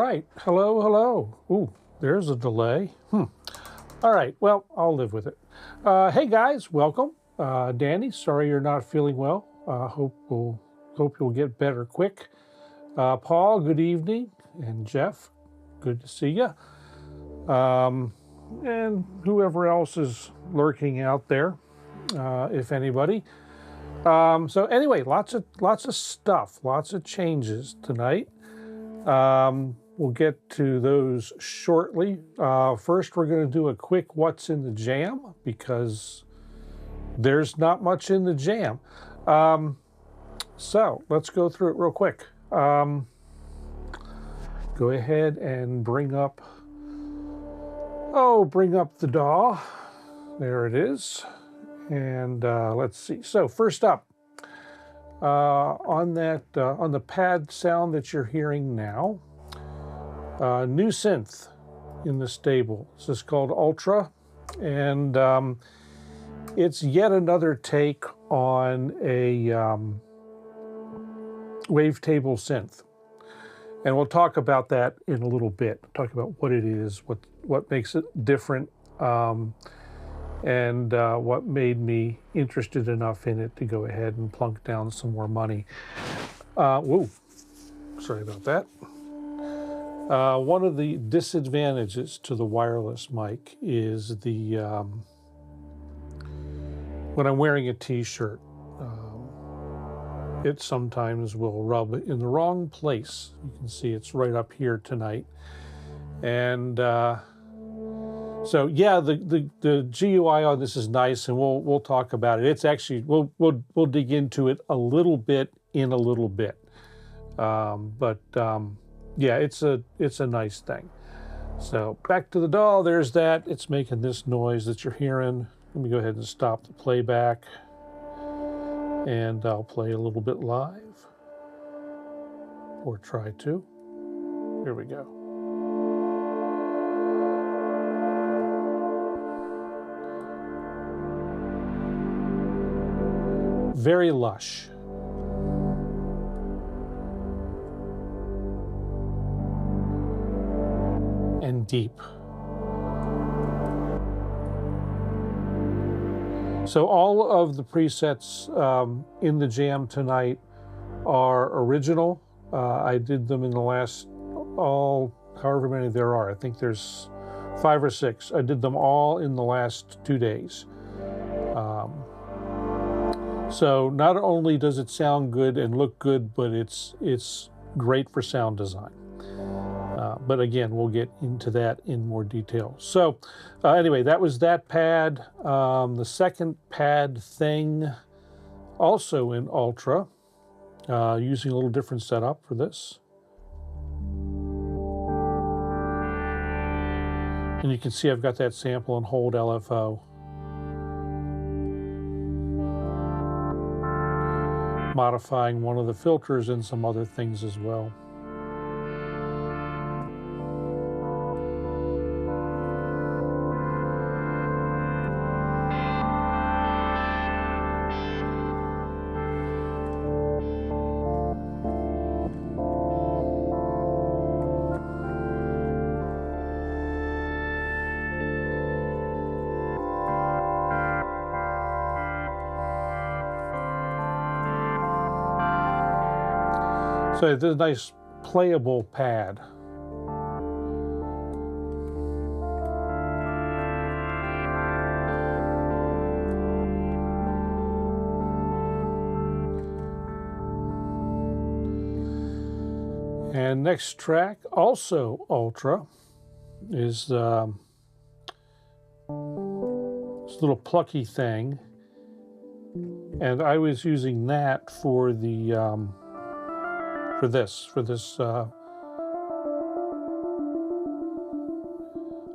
right. Hello, hello. Ooh, there's a delay. All right. Well, I'll live with it. Hey guys, welcome. Danny, sorry you're not feeling well. Hope you'll get better quick. Paul, good evening, and Jeff, good to see you. And whoever else is lurking out there, if anybody. So anyway, lots of stuff, lots of changes tonight. We'll get to those shortly. First, we're going to do a quick what's in the jam, because there's not much in the jam. So let's go through it real quick. Go ahead and bring up the DAW. There it is. And let's see. So first up, on the pad sound that you're hearing now, new synth in the stable. This is called Ultra, and it's yet another take on a wavetable synth. And we'll talk about that in a little bit. Talk about what it is, what makes it different, and what made me interested enough in it to go ahead and plunk down some more money. Whoa, sorry about that. One of the disadvantages to the wireless mic is when I'm wearing a t-shirt, it sometimes will rub in the wrong place. You can see it's right up here tonight. And so yeah, the GUI on this is nice, and we'll talk about it. It's actually, we'll dig into it a little bit in a little bit. Yeah, it's a nice thing. So back to the DAW, there's that. It's making this noise that you're hearing. Let me go ahead and stop the playback, and I'll play a little bit live, or try to. Here we go. Very lush. And deep. So all of the presets in the jam tonight are original. I did them in the last, however many there are. I think there's 5 or 6. I did them all in the last 2 days. So not only does it sound good and look good, but it's great for sound design. But again, we'll get into that in more detail. So anyway, that was that pad. The second pad thing, also in Ultra, using a little different setup for this. And you can see I've got that sample on hold LFO. Modifying one of the filters and some other things as well. So it's a nice playable pad. And next track, also Ultra, is this little plucky thing. And I was using that for the for this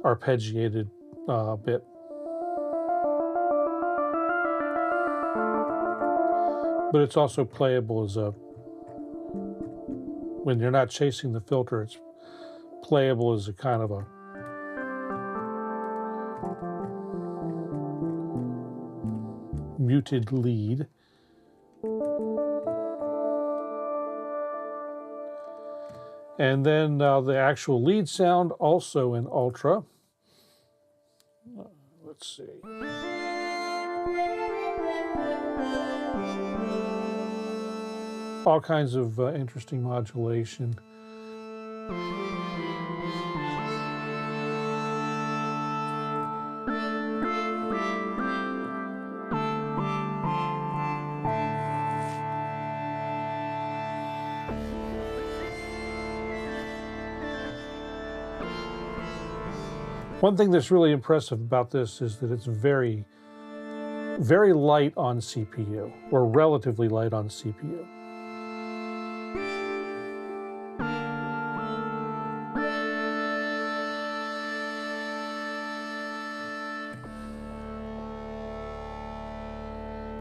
arpeggiated bit. But it's also playable as when you're not chasing the filter, it's playable as a kind of a muted lead. And then the actual lead sound, also in Ultra. Let's see. All kinds of interesting modulation. One thing that's really impressive about this is that it's very, very light on CPU, or relatively light on CPU.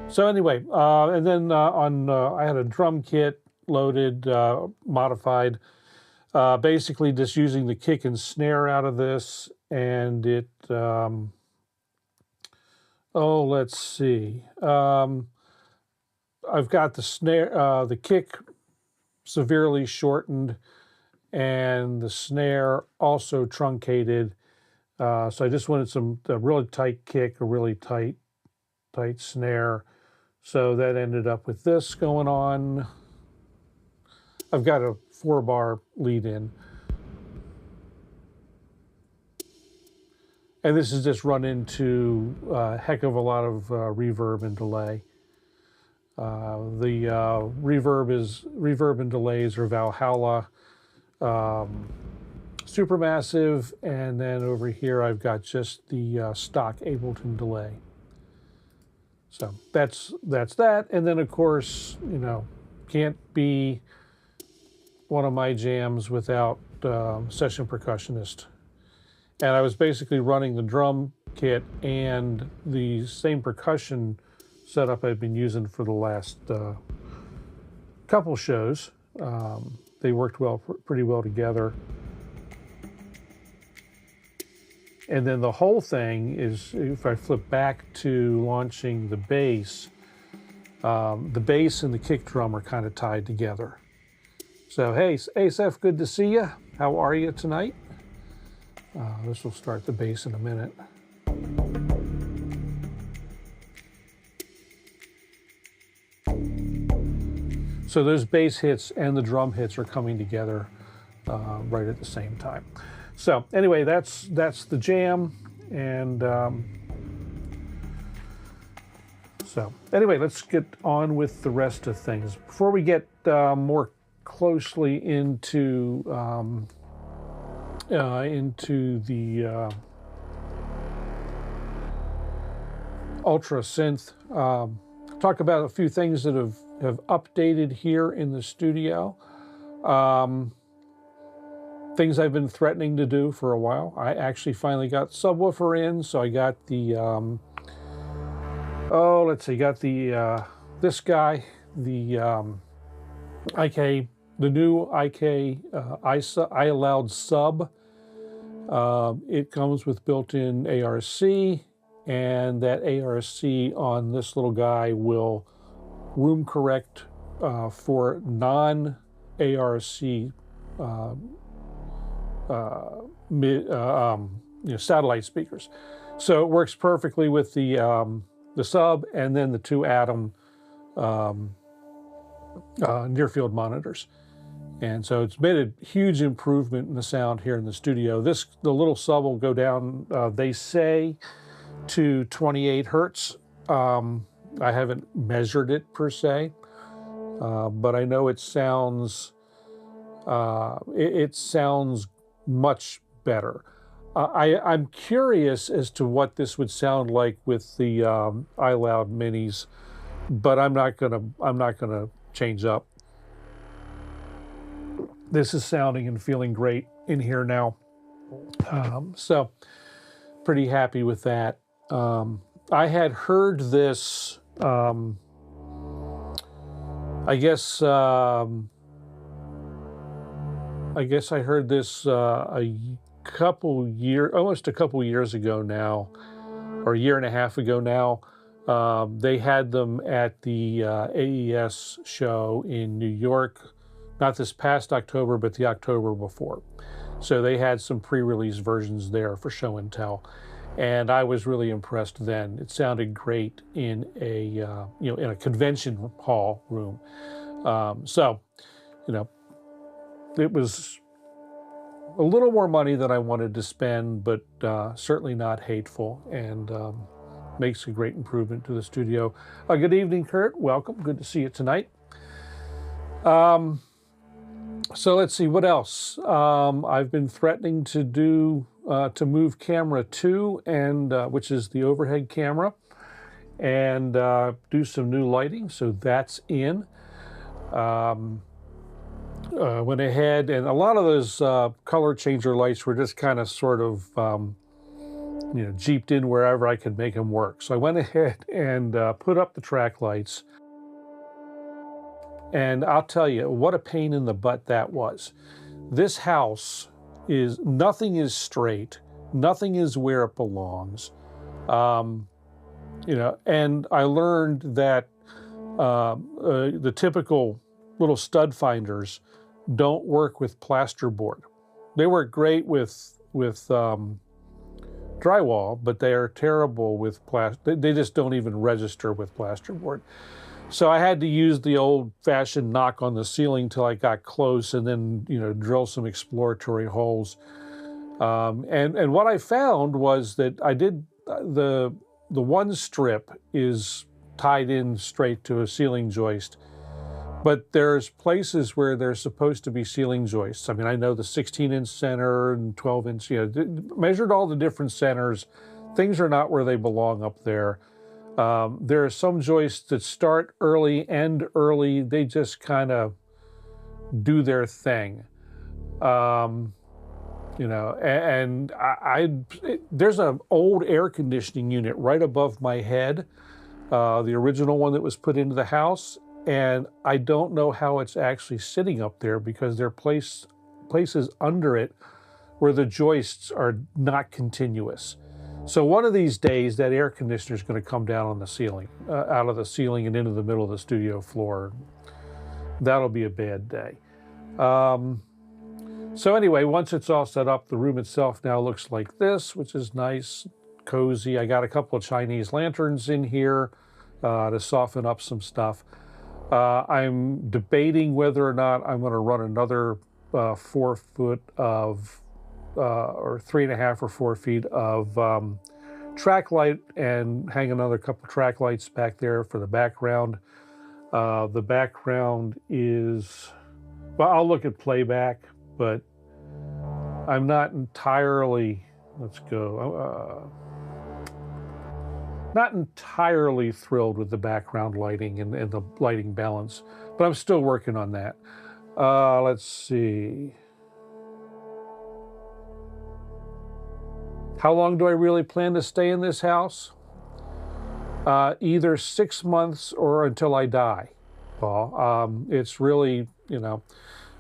So anyway, and then I had a drum kit loaded, modified, basically just using the kick and snare out of this, and it, oh, let's see. I've got the snare, the kick severely shortened, and the snare also truncated. So I just wanted a really tight kick, a really tight snare. So that ended up with this going on. I've got a 4-bar lead in. And this is just run into a heck of a lot of reverb and delay. The reverb and delays are Valhalla, Supermassive, and then over here I've got just the stock Ableton delay. So that's that. And then of course, you know, can't be one of my jams without session percussionist. And I was basically running the drum kit and the same percussion setup I've been using for the last couple shows. They worked pretty well together. And then the whole thing is, if I flip back to launching the bass and the kick drum are kind of tied together. So hey, Asaph, good to see you. How are you tonight? This will start the bass in a minute. So those bass hits and the drum hits are coming together right at the same time. So anyway, that's the jam, and so anyway, let's get on with the rest of things. Before we get more closely into the Ultra synth, talk about a few things that have updated here in the studio. Things I've been threatening to do for a while. I actually finally got subwoofer in, so I got the this guy, the new iLoud sub. It comes with built-in ARC, and that ARC on this little guy will room correct for non-ARC satellite speakers. So it works perfectly with the sub and then the 2 Atom near field monitors. And so it's made a huge improvement in the sound here in the studio. The little sub will go down, they say, to 28 hertz. I haven't measured it per se, but I know it sounds much better. I'm curious as to what this would sound like with the iLoud minis, but I'm not gonna change up. This is sounding and feeling great in here now, so pretty happy with that. I had heard this, I guess I heard this almost a couple years ago now, or a year and a half ago now. They had them at the AES show in New York not this past October, but the October before. So they had some pre-release versions there for show and tell, and I was really impressed then. It sounded great in a in a convention hall room. So it was a little more money than I wanted to spend, but certainly not hateful, and makes a great improvement to the studio. Good evening, Kurt. Welcome. Good to see you tonight. So let's see what else. I've been threatening to do to move camera 2, and which is the overhead camera, and do some new lighting. So that's in. Went ahead, and a lot of those color changer lights were just kind of sort of jeeped in wherever I could make them work. So I went ahead and put up the track lights. And I'll tell you, what a pain in the butt that was. This house nothing is straight. Nothing is where it belongs. And I learned that the typical little stud finders don't work with plasterboard. They work great with drywall, but they are terrible with they just don't even register with plasterboard. So I had to use the old-fashioned knock on the ceiling till I got close, and then drill some exploratory holes. And what I found was that I did the one strip is tied in straight to a ceiling joist, but there's places where there's supposed to be ceiling joists. I mean, I know the 16-inch center and 12-inch. Measured all the different centers. Things are not where they belong up there. There are some joists that start early, end early. They just kind of do their thing. There's an old air conditioning unit right above my head, the original one that was put into the house, and I don't know how it's actually sitting up there because there are places under it where the joists are not continuous. So one of these days, that air conditioner is going to come down on the ceiling, out of the ceiling and into the middle of the studio floor. That'll be a bad day. So anyway, once it's all set up, the room itself now looks like this, which is nice, cozy. I got a couple of Chinese lanterns in here to soften up some stuff. I'm debating whether or not I'm going to run another 4 foot of or 3.5 or 4 feet of track light and hang another couple track lights back there for the background. The background is, well, I'll look at playback, but I'm not entirely, not entirely thrilled with the background lighting and the lighting balance, but I'm still working on that. Let's see. How long do I really plan to stay in this house? Either 6 months or until I die, Paul. It's really,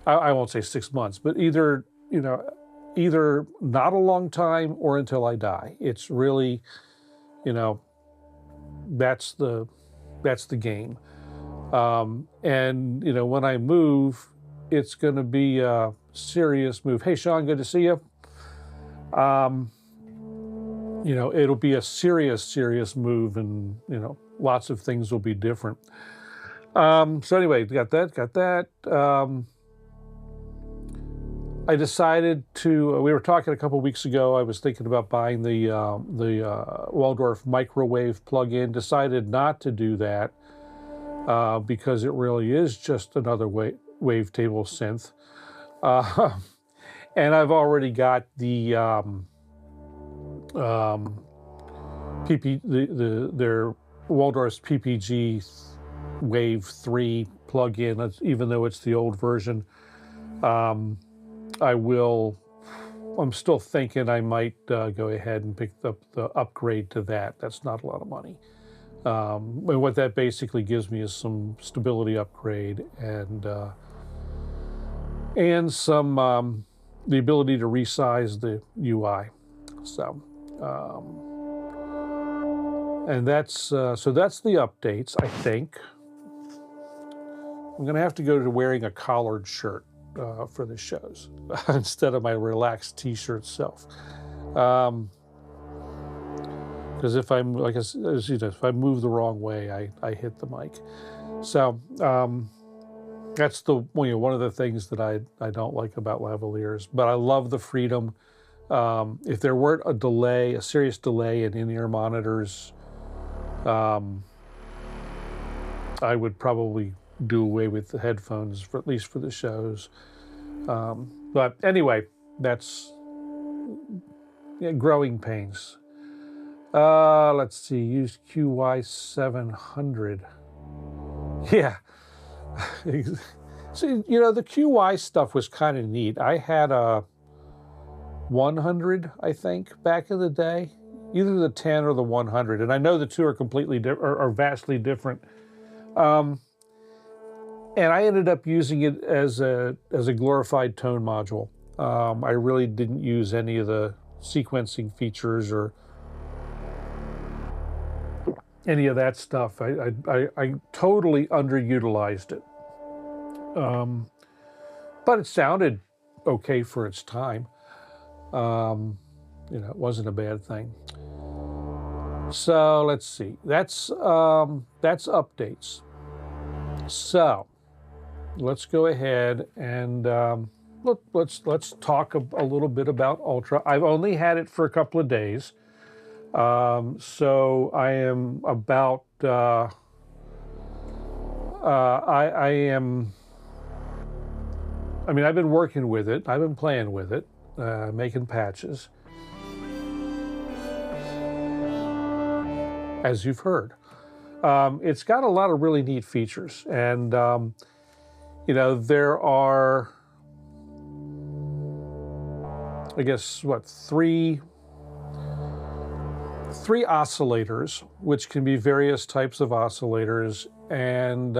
I won't say 6 months, but either not a long time or until I die. It's really, that's the game. And when I move, it's going to be a serious move. Hey, Sean, good to see you. It'll be a serious move, and, lots of things will be different. So anyway, got that. I decided to, we were talking a couple of weeks ago, I was thinking about buying the Waldorf microwave plug-in, decided not to do that because it really is just another wavetable synth. And I've already got the their Waldorf's PPG Wave 3 plug-in, even though it's the old version. I'm still thinking I might go ahead and pick up the upgrade to that. That's not a lot of money. And what that basically gives me is some stability upgrade and some the ability to resize the UI. So, and that's so that's the updates, I think. I'm going to have to go to wearing a collared shirt for the shows instead of my relaxed t-shirt self. Because if I'm, like as you know, if I move the wrong way, I hit the mic. So that's the one of the things that I don't like about lavaliers. But I love the freedom. If there weren't a delay, a serious delay in-ear monitors, I would probably do away with the headphones, for at least for the shows. But anyway, that's growing pains. Let's see, use QY 700. Yeah. See, you know, the QY stuff was kind of neat. I had a 100, I think, back in the day, either the 10 or the 100. And I know the two are completely different, are vastly different. And I ended up using it as a glorified tone module. I really didn't use any of the sequencing features or any of that stuff. I totally underutilized it. But it sounded okay for its time. You know, it wasn't a bad thing. So let's see. That's updates. So let's go ahead and let's talk a little bit about Ultra. I've only had it for a couple of days. So I am about, I mean, I've been working with it. I've been playing with it, making patches, as you've heard. It's got a lot of really neat features. And, you know, there are, I guess, what, three oscillators, which can be various types of oscillators, and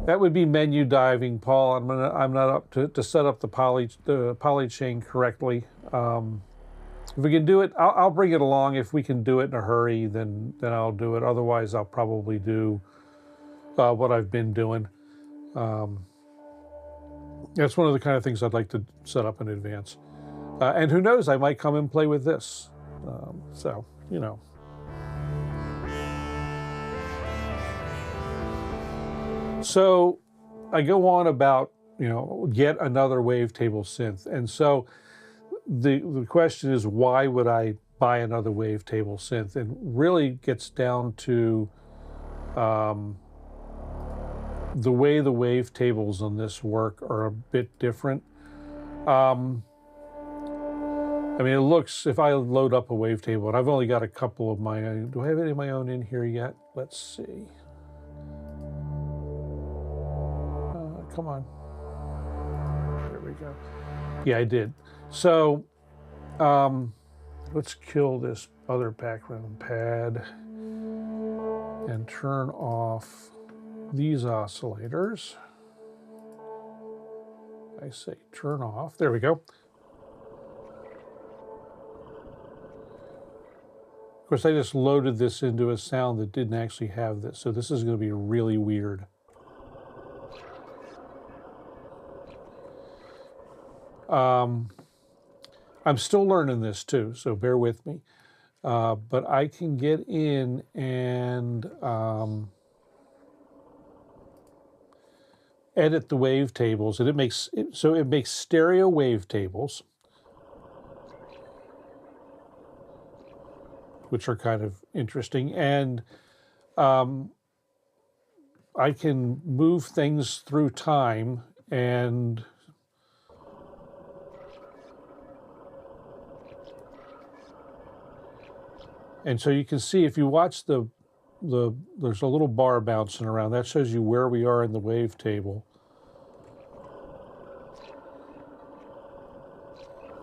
that would be menu diving, Paul. I'm not up to set up the poly chain correctly. If we can do it, I'll bring it along. If we can do it in a hurry, then I'll do it. Otherwise, I'll probably do what I've been doing. That's one of the kind of things I'd like to set up in advance. And who knows, I might come and play with this. So, you know. So I go on about, you know, yet another wavetable synth. And so the question is, why would I buy another wavetable synth? And really gets down to the way the wavetables on this work are a bit different. I mean, it looks, if I load up a wavetable, and I've only got a couple of my own. Do I have any of my own in here yet? Let's see. Come on. There we go. Yeah, I did. So let's kill this other background pad and turn off these oscillators. I say turn off. There we go. Of course, I just loaded this into a sound that didn't actually have this, so this is going to be really weird. I'm still learning this too, so bear with me. But I can get in and edit the wavetables, and it makes stereo wavetables, which are kind of interesting, and I can move things through time and so you can see, if you watch there's a little bar bouncing around. That shows you where we are in the wavetable.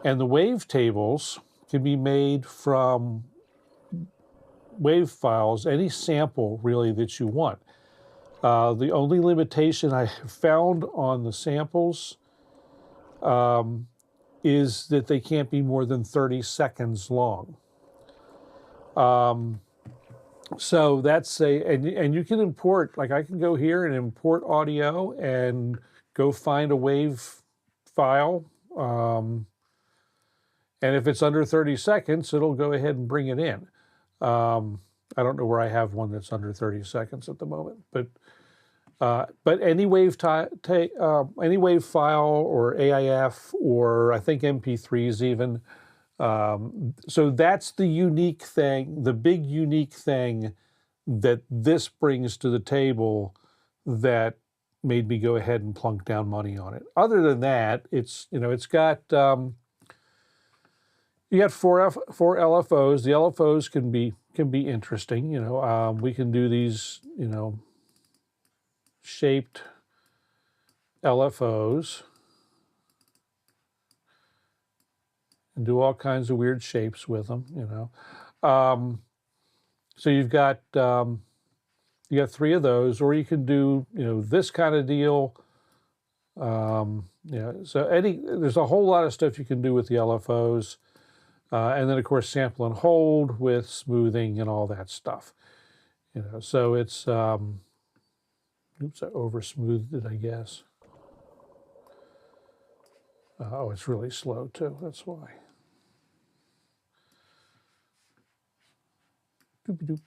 And the wavetables can be made from wave files, any sample really that you want. The only limitation I have found on the samples is that they can't be more than 30 seconds long. So that's and you can import, like I can go here and import audio and go find a wave file. And if it's under 30 seconds, it'll go ahead and bring it in. I don't know where I have one that's under 30 seconds at the moment, but any wave any wave file or AIF or I think MP3s even. So that's the unique thing, the big unique thing that this brings to the table that made me go ahead and plunk down money on it. Other than that, it's, you know, it's got, you got four LFOs. The LFOs can be interesting. You know, we can do these, you know, shaped LFOs and do all kinds of weird shapes with them. You know, so you've got you got three of those, or you can do, you know, this kind of deal. Yeah, so there's a whole lot of stuff you can do with the LFOs. And then, of course, sample and hold with smoothing and all that stuff. You know, so it's, oops, I over-smoothed it, I guess. Oh, it's really slow, too. That's why. Doop-a-doop.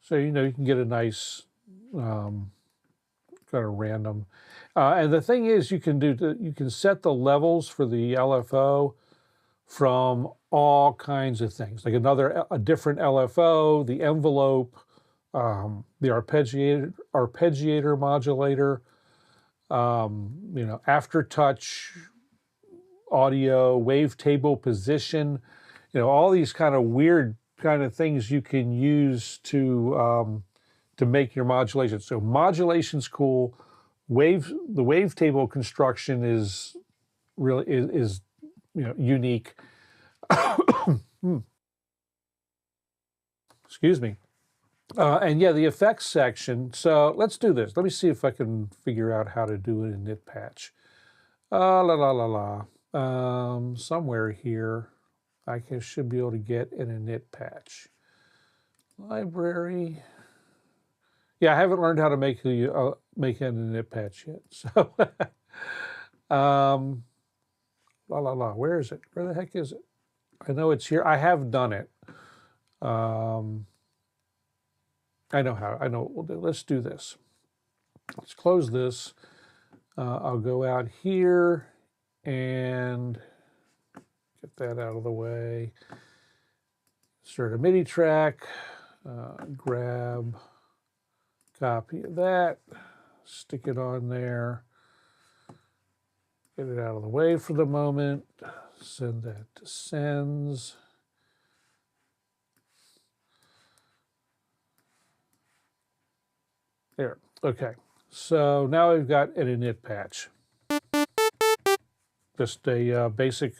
So, you know, you can get a nice kind of random. And the thing is, you can set the levels for the LFO from all kinds of things, like a different LFO, the envelope, the arpeggiator modulator, you know, aftertouch audio, wavetable position, you know, all these kind of weird kind of things you can use to make your modulation. So modulation's cool. The wavetable construction is really is you know, unique. Excuse me. And yeah, the effects section. So let's do this. Let me see if I can figure out how to do it in Knit Patch. Somewhere here, should be able to get in a Knit Patch. Library. Yeah, I haven't learned how to make it in a Knit Patch yet. So, where is it? Where the heck is it? I know it's here. I have done it. I know how. I know what we'll do. Let's do this. Let's close this. I'll go out here and get that out of the way. Insert a MIDI track. Grab. Copy of that, stick it on there, get it out of the way for the moment, send that to sends. There, okay. So now we've got an init patch. Just a basic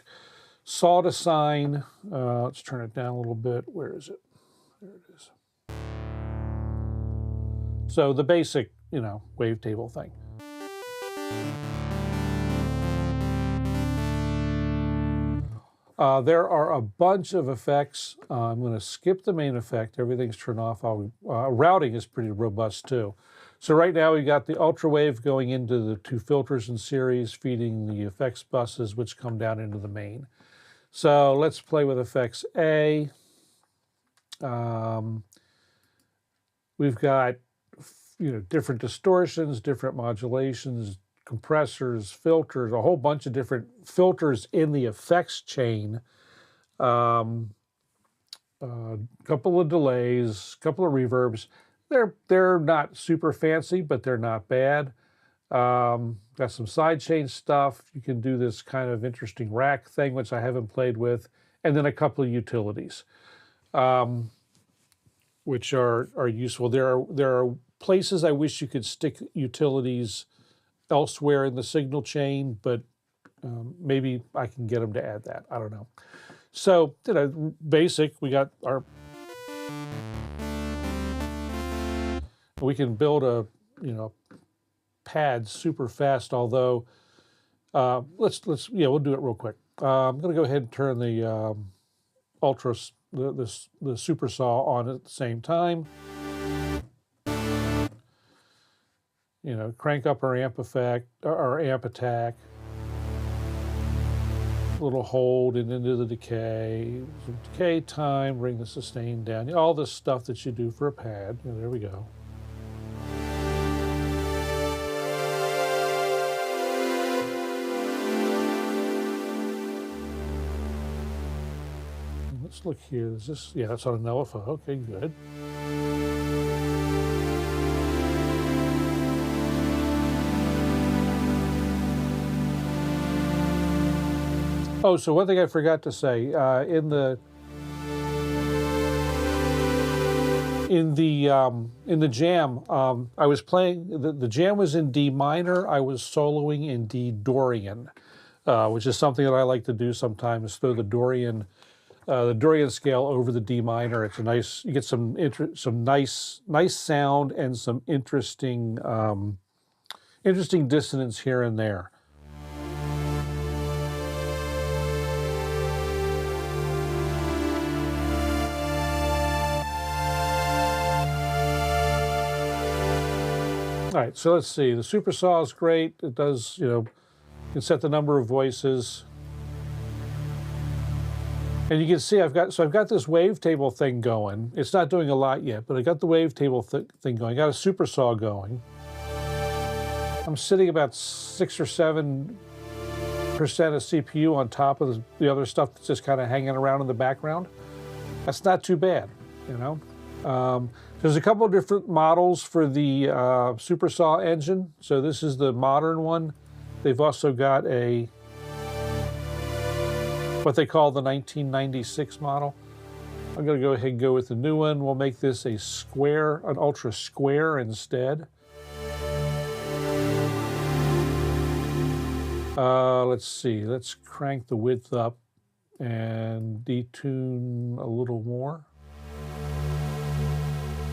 saw to sine. Let's turn it down a little bit. Where is it? There it is. So the basic, you know, wavetable thing. There are a bunch of effects. I'm going to skip the main effect. Everything's turned off. Routing is pretty robust too. So right now we've got the ultra wave going into the two filters in series, feeding the effects buses, which come down into the main. So let's play with effects A. We've got, you know, different distortions, different modulations, compressors, filters, a whole bunch of different filters in the effects chain. A couple of delays, a couple of reverbs. They're not super fancy, but they're not bad. Got some sidechain stuff. You can do this kind of interesting rack thing, which I haven't played with, and then a couple of utilities, which are useful. There are places I wish you could stick utilities elsewhere in the signal chain, but maybe I can get them to add that. I don't know. So, you know, basic, we got our, we can build a, you know, pad super fast, although Yeah, we'll do it real quick. I'm going to go ahead and turn the the super saw on at the same time. You know, crank up our amp effect, our amp attack. A little hold and into the decay. Some decay time, bring the sustain down. All this stuff that you do for a pad. You know, there we go. Let's look here. Is this? Yeah, that's on an LFO. Okay, good. Oh, so one thing I forgot to say, in the jam, I was playing, the jam was in D minor, I was soloing in D Dorian, which is something that I like to do sometimes, throw the Dorian scale over the D minor. It's a nice, you get some nice sound and some interesting dissonance here and there. All right, so let's see. The super saw is great. It does, you know, you can set the number of voices. And you can see I've got this wavetable thing going. It's not doing a lot yet, but I got the wavetable thing going. I got a super saw going. I'm sitting about 6 or 7% of CPU on top of the other stuff that's just kind of hanging around in the background. That's not too bad, you know. There's a couple of different models for the super saw engine. So this is the modern one. They've also got what they call the 1996 model. I'm going to go ahead and go with the new one. We'll make this an ultra square instead. Let's see. Let's crank the width up and detune a little more,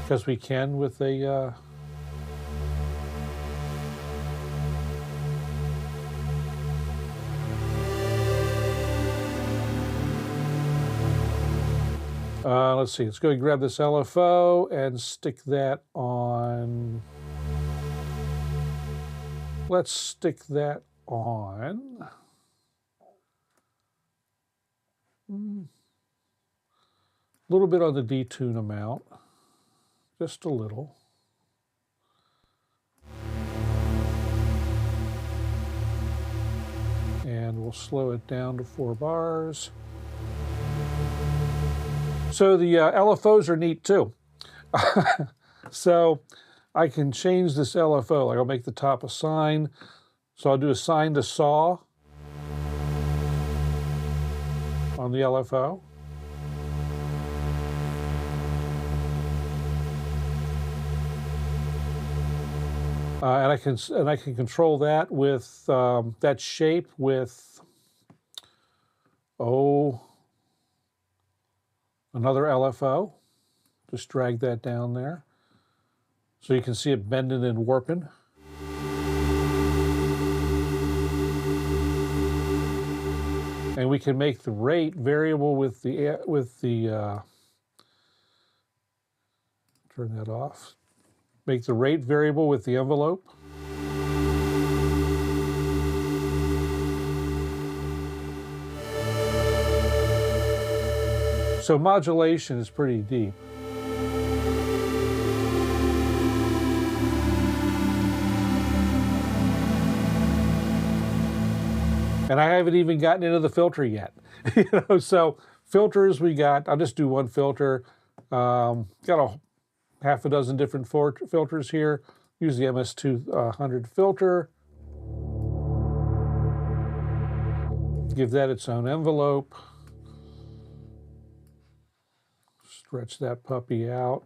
because we can with a let's see, let's go and grab this LFO and stick that on. Let's stick that on. A little bit on the detune amount. Just a little. And we'll slow it down to 4 bars. So the LFOs are neat too. So I can change this LFO. Like I'll make the top a sine. So I'll do a sine to saw on the LFO. And I can control that with that shape with another LFO. Just drag that down there, so you can see it bending and warping. And we can make the rate variable with the turn that off. Make the rate variable with the envelope. So modulation is pretty deep. And I haven't even gotten into the filter yet. You know, so filters we got, I'll just do one filter. Got a half a dozen different filters here. Use the MS200 filter. Give that its own envelope. Stretch that puppy out.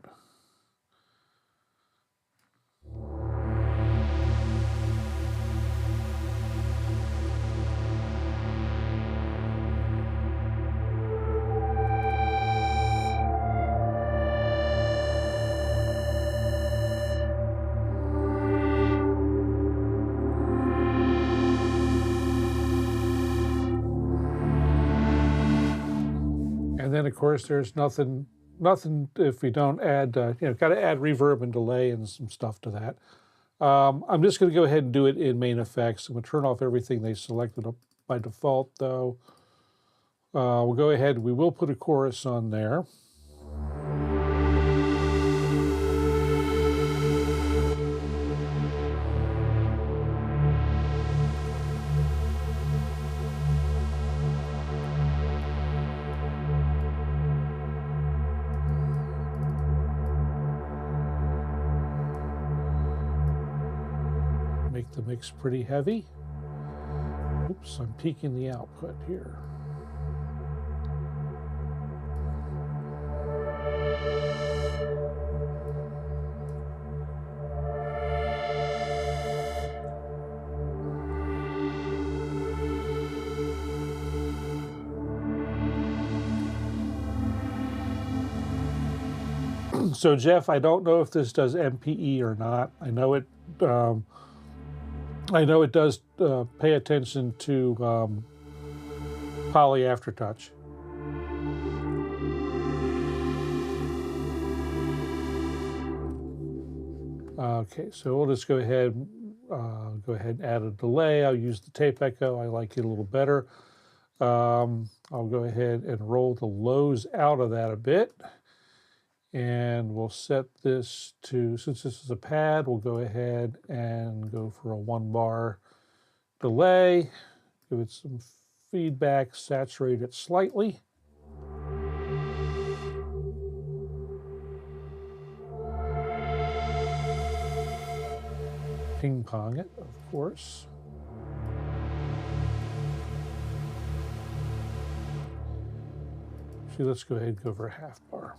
then of course there's nothing if we don't add, you know, got to add reverb and delay and some stuff to that. I'm just going to go ahead and do it in main effects. I'm going to turn off everything they selected by default though. We'll go ahead, we will put a chorus on there. Make the mix pretty heavy. Oops, I'm peaking the output here. So Jeff, I don't know if this does MPE or not. I know it does pay attention to poly aftertouch. Okay, so we'll just go ahead and add a delay. I'll use the tape echo. I like it a little better. I'll go ahead and roll the lows out of that a bit. And we'll set this to, since this is a pad, we'll go ahead and go for a 1 bar delay. Give it some feedback, saturate it slightly. Ping pong it, of course. So let's go ahead and go for a 1/2 bar.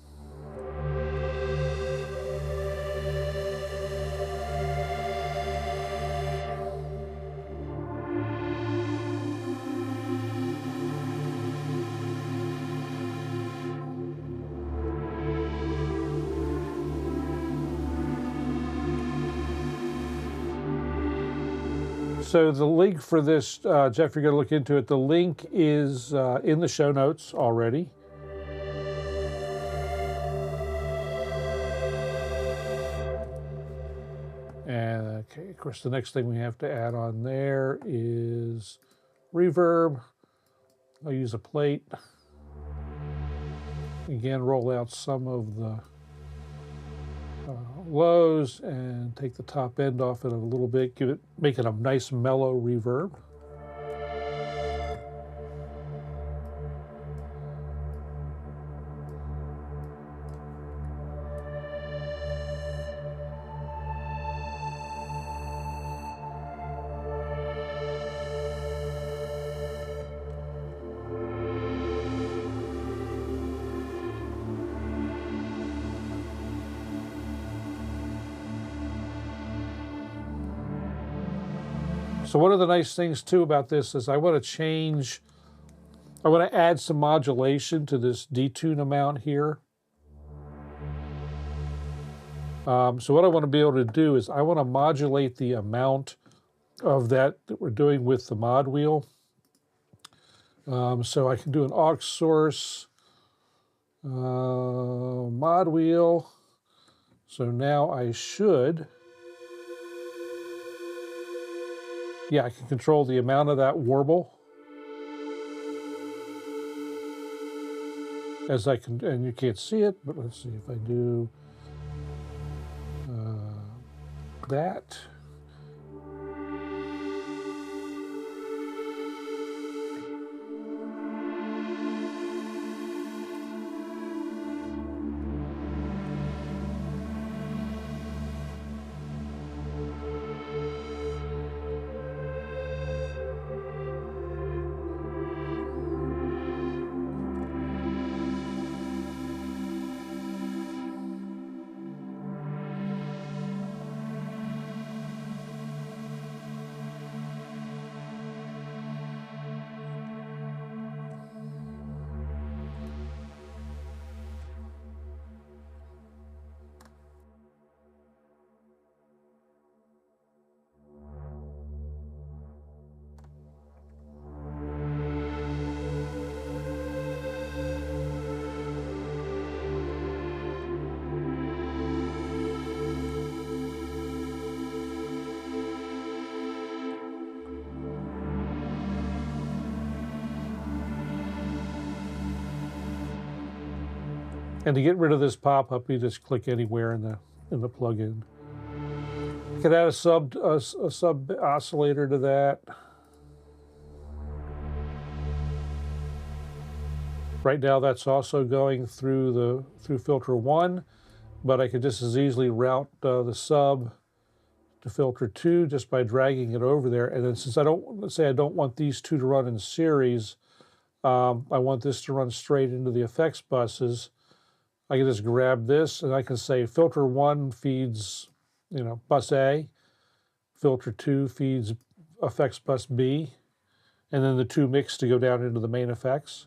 So the link for this, Jeff, you're going to look into it. The link is in the show notes already. And okay, of course, the next thing we have to add on there is reverb. I'll use a plate. Again, roll out some of the lows and take the top end off it a little bit, make it a nice mellow reverb. So one of the nice things too about this is I want to add some modulation to this detune amount here. So what I want to be able to do is I want to modulate the amount of that we're doing with the mod wheel. So I can do an aux source mod wheel. So now I should, yeah, I can control the amount of that warble as I can, and you can't see it, but let's see if I do that. And to get rid of this pop-up, you just click anywhere in the plugin. You could add a sub oscillator to that. Right now, that's also going through filter 1, but I could just as easily route the sub to filter 2 just by dragging it over there. And then since let's say I don't want these two to run in series, I want this to run straight into the effects buses. I can just grab this and I can say filter 1 feeds, bus A, filter 2 feeds effects bus B, and then the two mix to go down into the main effects.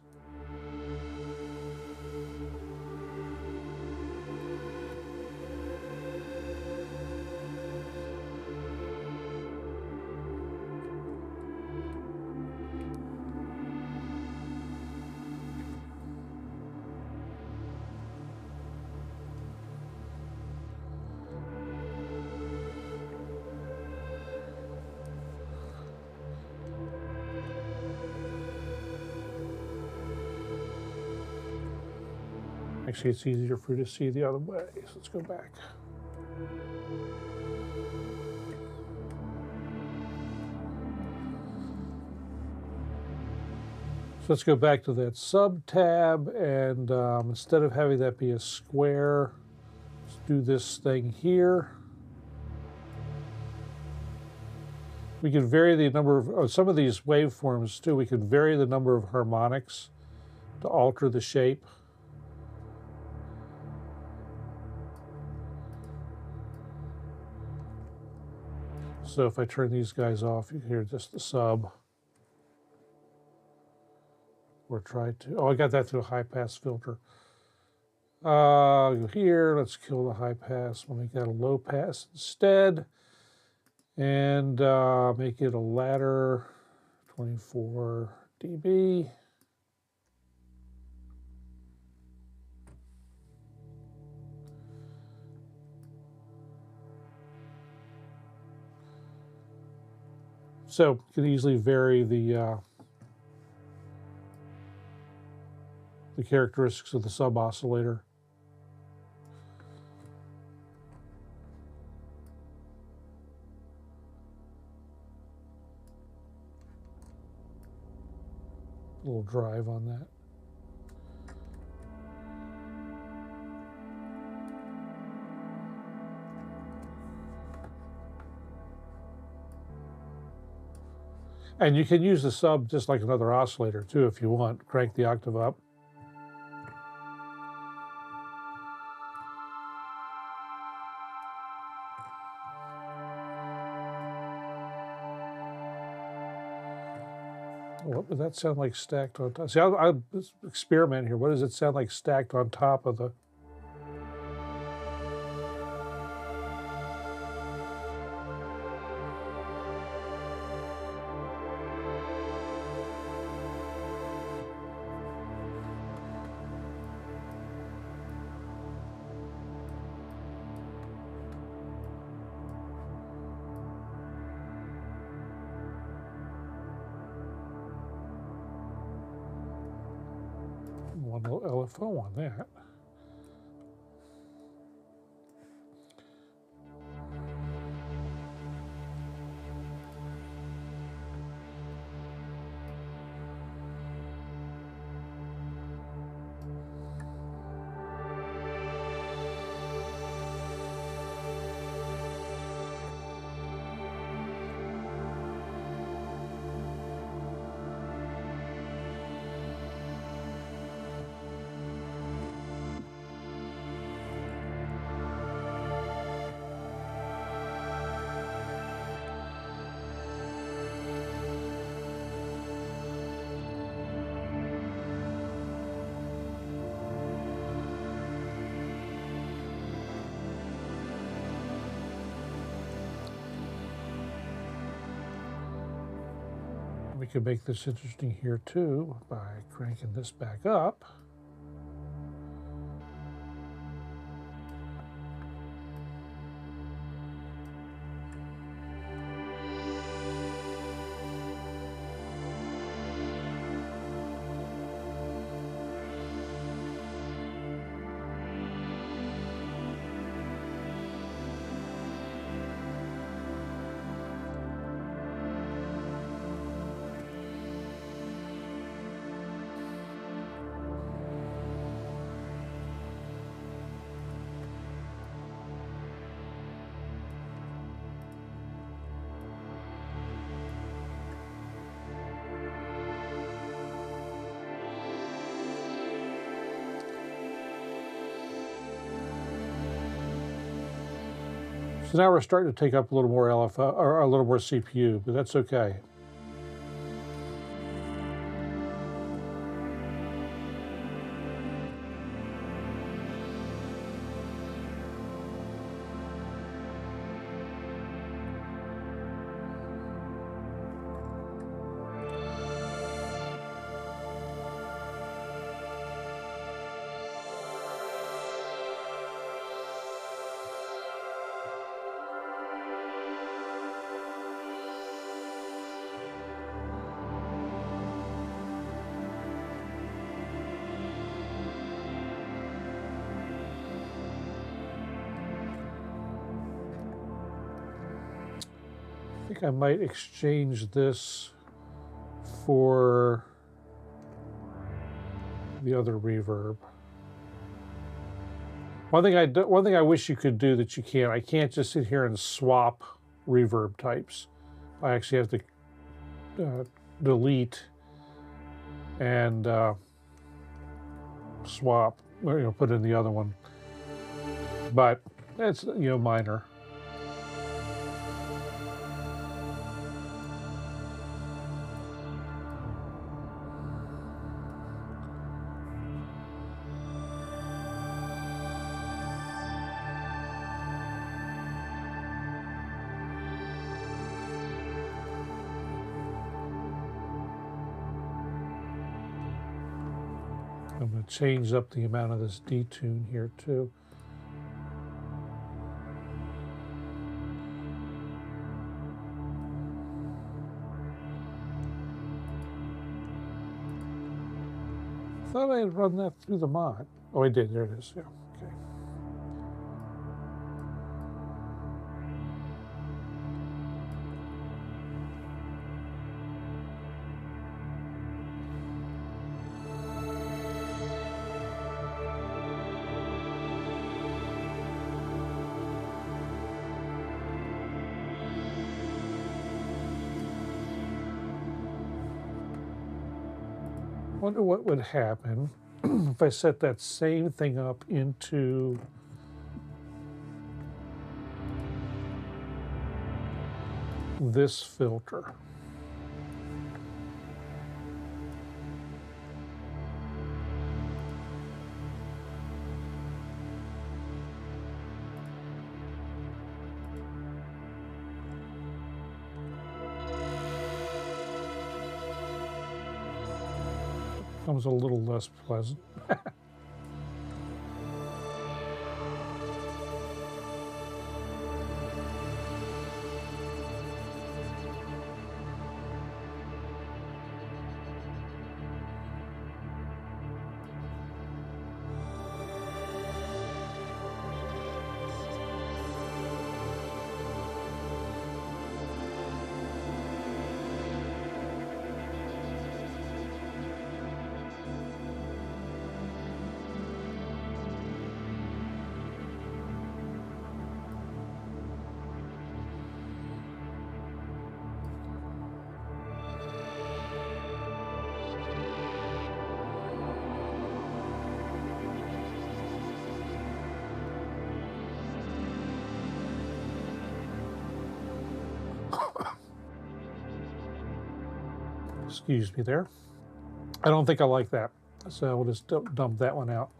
Actually, it's easier for you to see the other way, so let's go back. So let's go back to that sub tab, and instead of having that be a square, let's do this thing here. We can vary the number of, some of these waveforms too, we can vary the number of harmonics to alter the shape. So if I turn these guys off, you can hear just the sub. Or try to, oh, I got that through a high pass filter. Go here, let's kill the high pass, we'll make that a low pass instead. And make it a ladder, 24 dB. So you can easily vary the characteristics of the sub oscillator. A little drive on that. And you can use the sub just like another oscillator too if you want. Crank the octave up. What would that sound like stacked on top? See, I'll experiment here. What does it sound like stacked on top of the... One little LFO on that. We can make this interesting here too by cranking this back up. So now we're starting to take up a little more LFO, or a little more CPU, but that's okay. I think I might exchange this for the other reverb. One thing I wish you could do that you can't. I can't just sit here and swap reverb types. I actually have to delete and swap, or, put in the other one. But it's minor. I'm going to change up the amount of this detune here too. I thought I had run that through the mod. Oh, I did. There it is. Yeah. Okay. Wonder what would happen if I set that same thing up into this filter. Becomes a little less pleasant. Excuse me there. I don't think I like that, so we'll just dump that one out.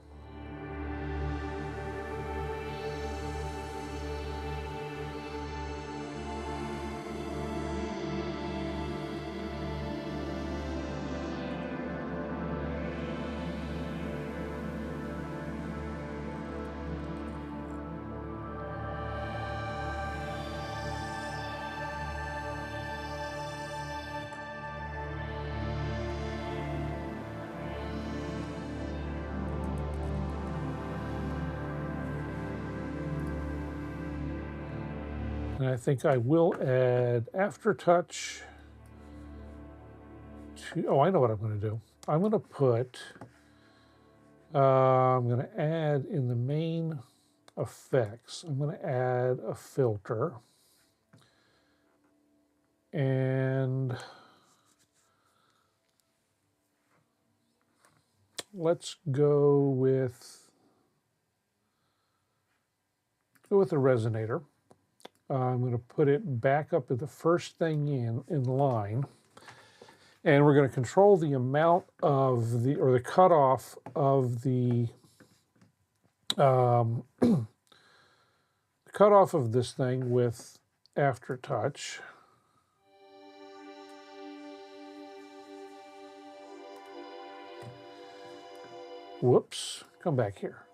And I think I will add aftertouch to, oh, I know what I'm going to do. I'm going to put, I'm going to add in the main effects, I'm going to add a filter. And let's go with a resonator. I'm going to put it back up at the first thing in line. And we're going to control the amount of the cutoff of the cutoff of this thing with Aftertouch. Whoops, come back here.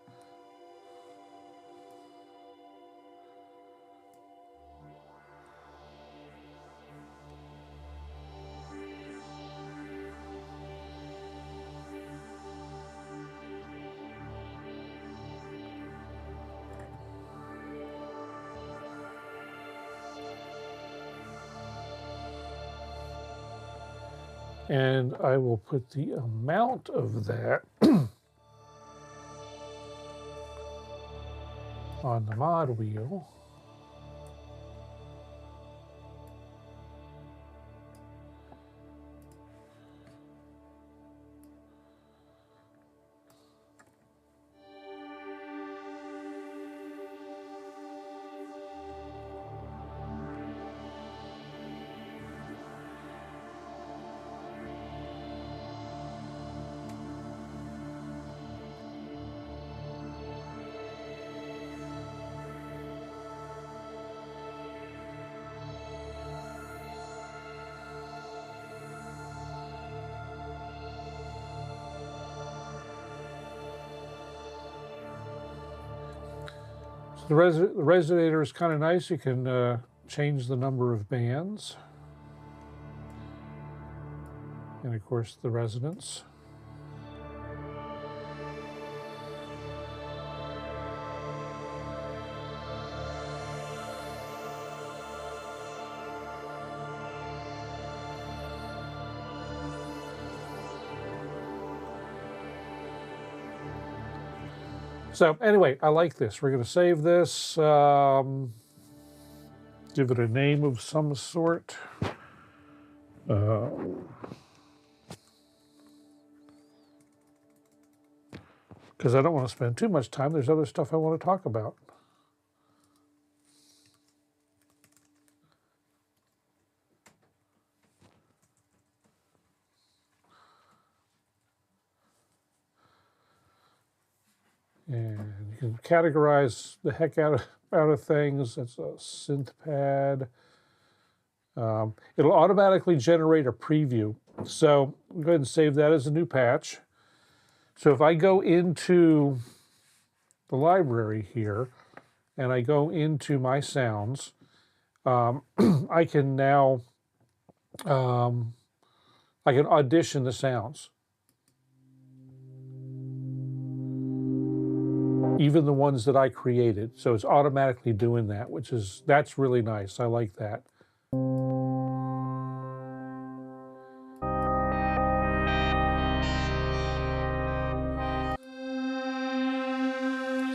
And I will put the amount of that on the mod wheel. The resonator is kind of nice. You can change the number of bands. And of course the resonance. So anyway, I like this. We're going to save this, give it a name of some sort. Because I don't want to spend too much time. There's other stuff I want to talk about. And you can categorize the heck out of things. It's a synth pad. It'll automatically generate a preview. So go ahead and save that as a new patch. So if I go into the library here and I go into my sounds, I can now I can audition the sounds. Even the ones that I created. So it's automatically doing that, that's really nice. I like that.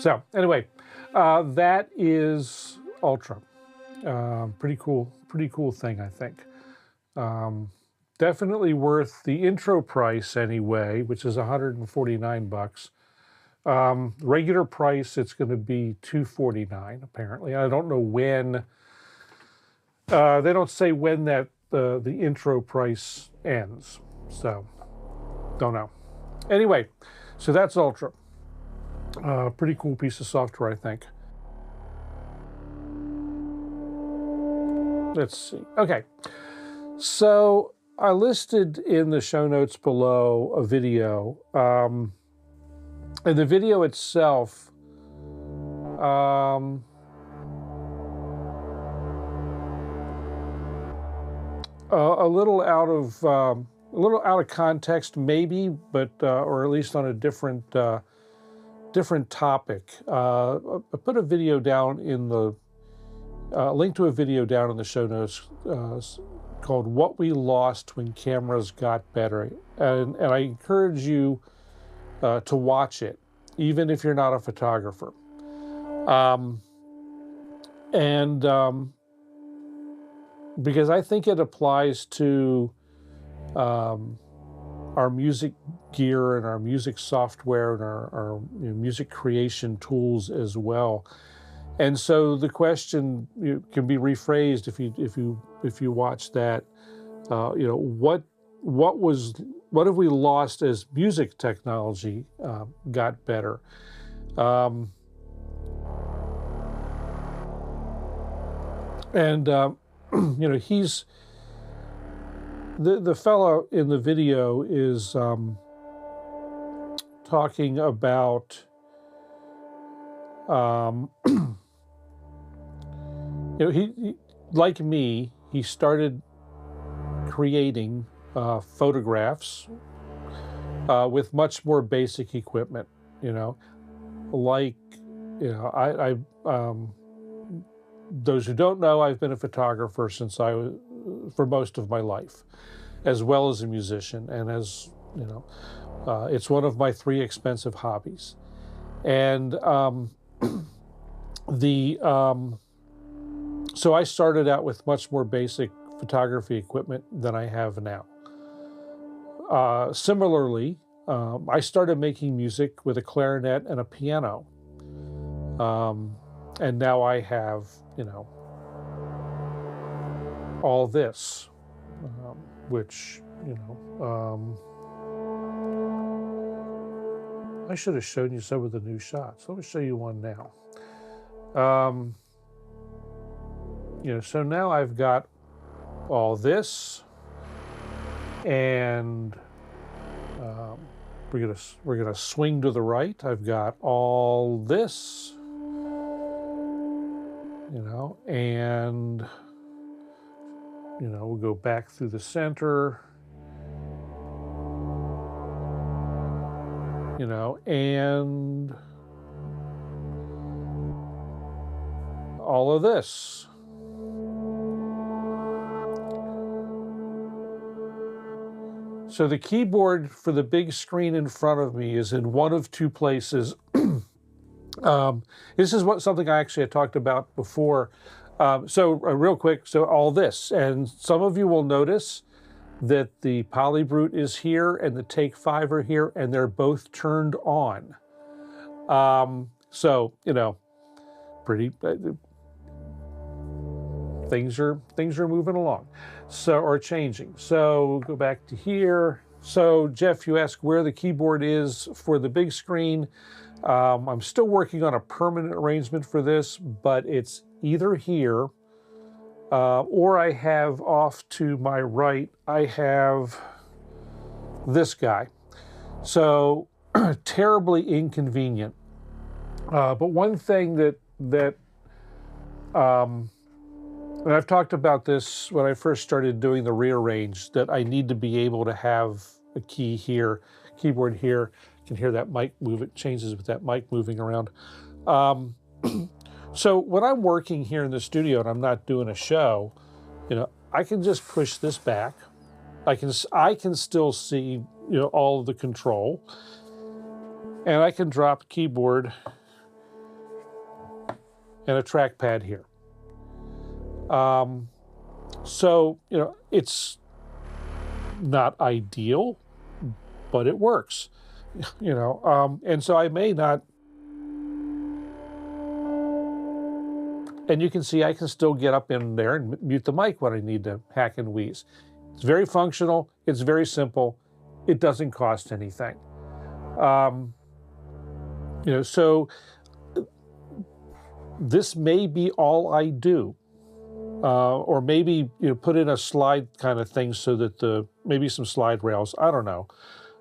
So anyway, that is Ultra. Pretty cool thing, I think. Definitely worth the intro price anyway, which is 149 bucks. Regular price, it's going to be $249 apparently. I don't know when. They don't say when that the intro price ends, so don't know. Anyway, so that's Ultra. Pretty cool piece of software, I think. Let's see. Okay, so I listed in the show notes below a video. And the video itself, a little out of context, maybe, but or at least on a different topic. I put a video down in the link to a video down in the show notes called "What We Lost When Cameras Got Better," and I encourage you to watch it, even if you're not a photographer. Because I think it applies to our music gear and our music software and our music creation tools as well. And so the question can be rephrased if you watch that. You know, what have we lost as music technology got better? You know, he's the fellow in the video is talking about you know, he like me, he started creating photographs with much more basic equipment, you know, like, you know, those who don't know, I've been a photographer for most of my life, as well as a musician, and as, you know, it's one of my 3 expensive hobbies. And so I started out with much more basic photography equipment than I have now. Similarly, I started making music with a clarinet and a piano. And now I have, you know, all this, which, you know, I should have shown you some of the new shots. Let me show you one now. You know, so now I've got all this, and we're gonna swing to the right. I've got all this, you know, and, you know, we'll go back through the center, you know, and all of this. So the keyboard for the big screen in front of me is in one of 2 places. This is something I actually had talked about before. Real quick, so all this, and some of you will notice that the polybrute is here and the Take 5 are here, and they're both turned on. So, you know, pretty, things are moving along, so, or changing. So we'll go back to here. So Jeff, you ask where the keyboard is for the big screen. I'm still working on a permanent arrangement for this, but it's either here or I have off to my right, I have this guy. So terribly inconvenient. But one thing that and I've talked about this when I first started doing the rearrange, that I need to be able to have a key here, keyboard here. You can hear that mic move, it changes with that mic moving around. So when I'm working here in the studio and I'm not doing a show, you know, I can just push this back. I can still see, you know, all of the control, and I can drop keyboard and a trackpad here. So, you know, it's not ideal, but it works, you know, and so I may not, and you can see I can still get up in there and mute the mic when I need to hack and wheeze. It's very functional, it's very simple, it doesn't cost anything. You know, so this may be all I do. Or maybe, you know, put in a slide kind of thing so that maybe some slide rails, I don't know.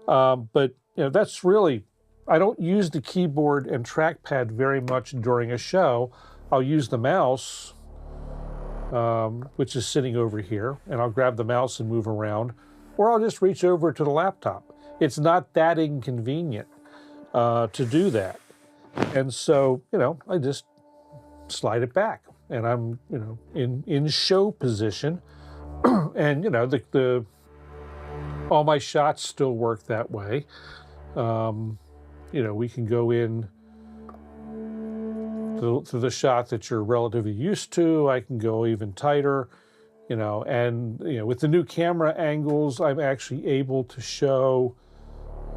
But, you know, that's really, I don't use the keyboard and trackpad very much during a show. I'll use the mouse, which is sitting over here, and I'll grab the mouse and move around, or I'll just reach over to the laptop. It's not that inconvenient to do that. And so, you know, I just slide it back. And I'm, you know, in show position, and, you know, all my shots still work that way. You know, we can go in to the shot that you're relatively used to. I can go even tighter, you know, and, you know, with the new camera angles, I'm actually able to show,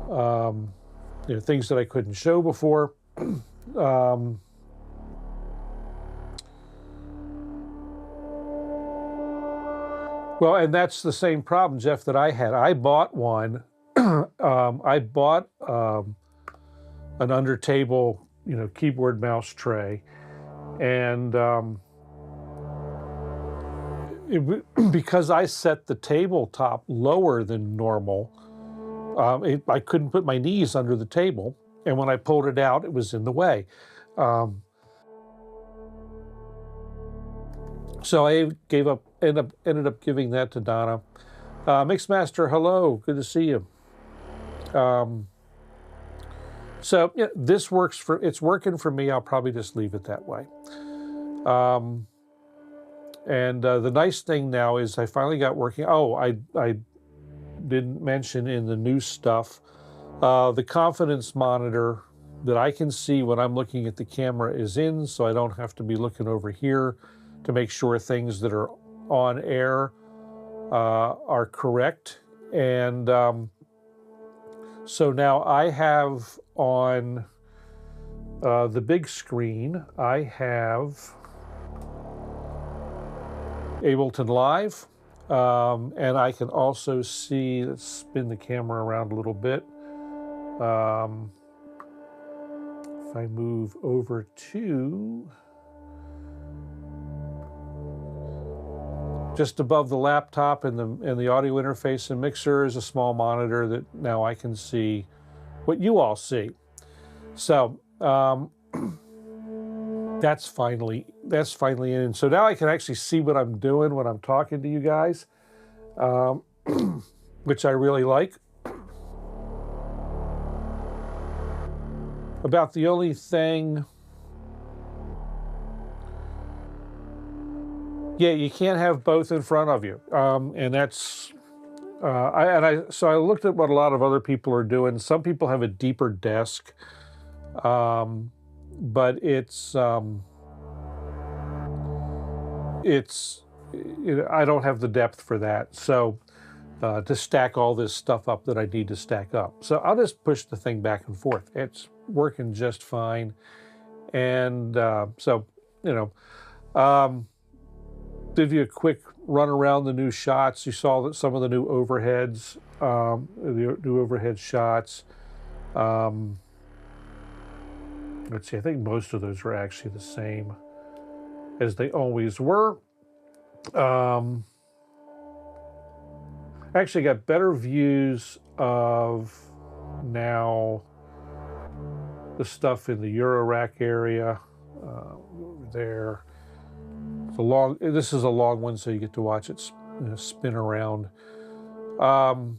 you know, things that I couldn't show before. Well, and that's the same problem, Jeff, that I had. I bought one. I bought an under table, keyboard mouse tray, and because I set the tabletop lower than normal, I couldn't put my knees under the table, and when I pulled it out, it was in the way. So I ended up giving that to Donna. Mixmaster, hello, good to see you. So yeah, it's working for me. I'll probably just leave it that way. The nice thing now is I finally got working. Oh, I didn't mention in the new stuff, the confidence monitor that I can see when I'm looking at the camera is in, so I don't have to be looking over here to make sure things that are on air are correct. And so now I have on the big screen, I have Ableton Live, and I can also see, let's spin the camera around a little bit. If I move over to just above the laptop and the audio interface and mixer is a small monitor that now I can see what you all see. So that's finally in. And so now I can actually see what I'm doing when I'm talking to you guys, which I really like. About the only thing, yeah, you can't have both in front of you, and that's. So I looked at what a lot of other people are doing. Some people have a deeper desk, but it's I don't have the depth for that. So to stack all this stuff up that I need to stack up. So I'll just push the thing back and forth. It's working just fine. And give you a quick run around the new shots. You saw that some of the new overheads, the new overhead shots. Let's see, I think most of those are actually the same as they always were. Actually got better views of now the stuff in the Eurorack area over there. This is a long one, so you get to watch it spin around. So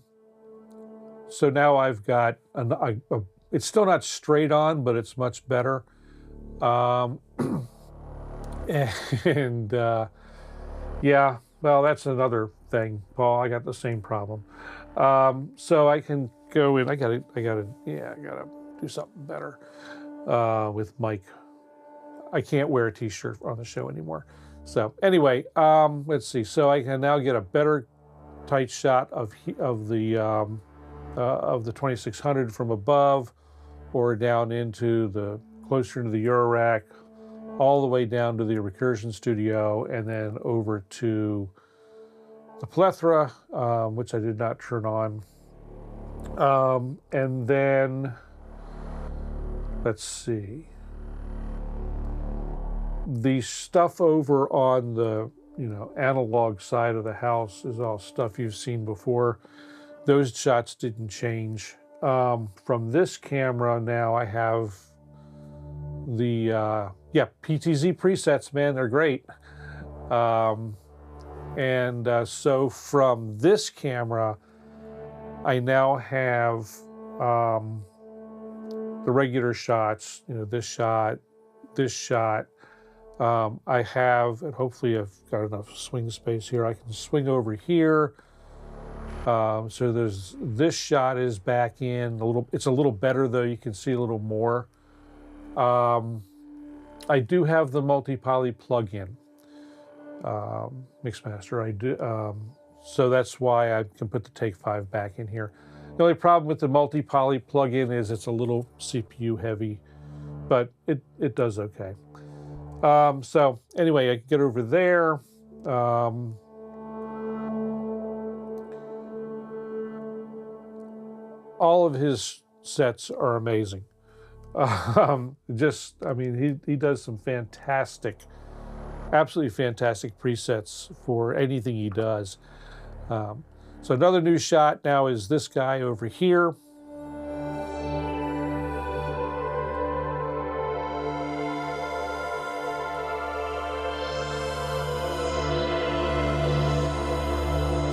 now I've got it's still not straight on, but it's much better. Yeah, well, that's another thing, Paul. I got the same problem. So I can go in. I gotta do something better with Mike. I can't wear a t-shirt on the show anymore. So anyway, let's see. So I can now get a better tight shot of the 2600 from above, or down into the closer to the Eurorack, all the way down to the Recursion Studio, and then over to the Plethora, which I did not turn on. And then let's see. The stuff over on the analog side of the house is all stuff you've seen before. Those shots didn't change. From this camera now I have the PTZ presets, man, they're great. So from this camera I now have the regular shots, this shot, this shot. I have, and hopefully I've got enough swing space here, I can swing over here. So this shot is back in a little. It's a little better though. You can see a little more. I do have the multi-poly plug-in, Mixmaster. I do. So that's why I can put the Take 5 back in here. The only problem with the multi-poly plug-in is it's a little CPU heavy, but it does okay. So anyway, I can get over there. all of his sets are amazing. I mean, he does some fantastic, absolutely fantastic presets for anything he does. So another new shot now is this guy over here.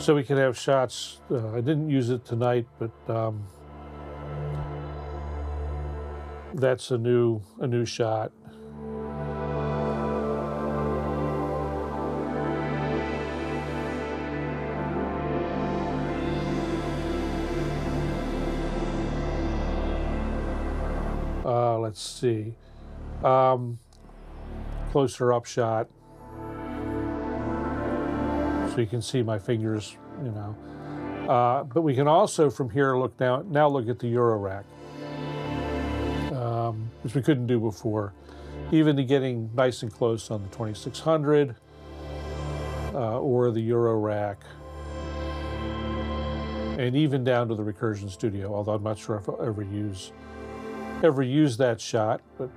So we can have shots. I didn't use it tonight, but that's a new shot. Let's see. Closer up shot. So you can see my fingers, you know. But we can also from here look down, now look at the Euro rack, which we couldn't do before. Even to getting nice and close on the 2600 or the Euro rack, and even down to the Recursion Studio, although I'm not sure if I'll ever use that shot, but